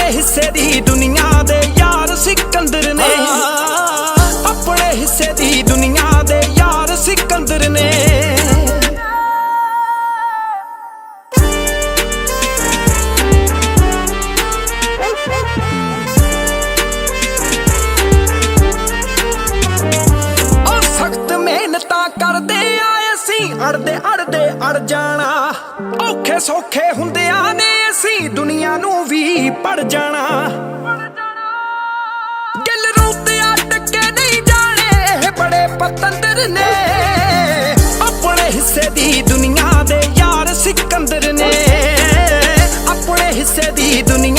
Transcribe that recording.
ਹਿੱਸੇ ਦੀ ਦੁਨੀਆ ਦੇ ਯਾਰ ਸਿਕੰਦਰ ਨੇ, ਆਪਣੇ ਹਿੱਸੇ ਦੀ ਦੁਨੀਆ ਦੇ ਯਾਰ ਸਿਕੰਦਰ ਨੇ। ਉਹ ਸਖਤ ਮਿਹਨਤਾਂ ਕਰਦੇ ਆਏ ਅਸੀਂ, ਅੜਦੇ ਅੜਦੇ ਅੜ ਜਾਣਾ, ਔਖੇ ਸੌਖੇ ਹੁੰਦਿਆਂ ਨੇ ਅਸੀਂ ਦੁਨੀਆ ਨੂੰ ਵੀ ਪੜ ਜਾਣਾ। ਗਿੱਲ ਰੂਤੇ ਅਟਕੇ ਨਹੀਂ ਜਾਣੇ, ਇਹ ਬੜੇ ਪਤੰਦਰ ਨੇ, ਆਪਣੇ ਹਿੱਸੇ ਦੀ ਦੁਨੀਆ ਦੇ ਯਾਰ ਸਿਕੰਦਰ ਨੇ, ਆਪਣੇ ਹਿੱਸੇ ਦੀ ਦੁਨੀਆ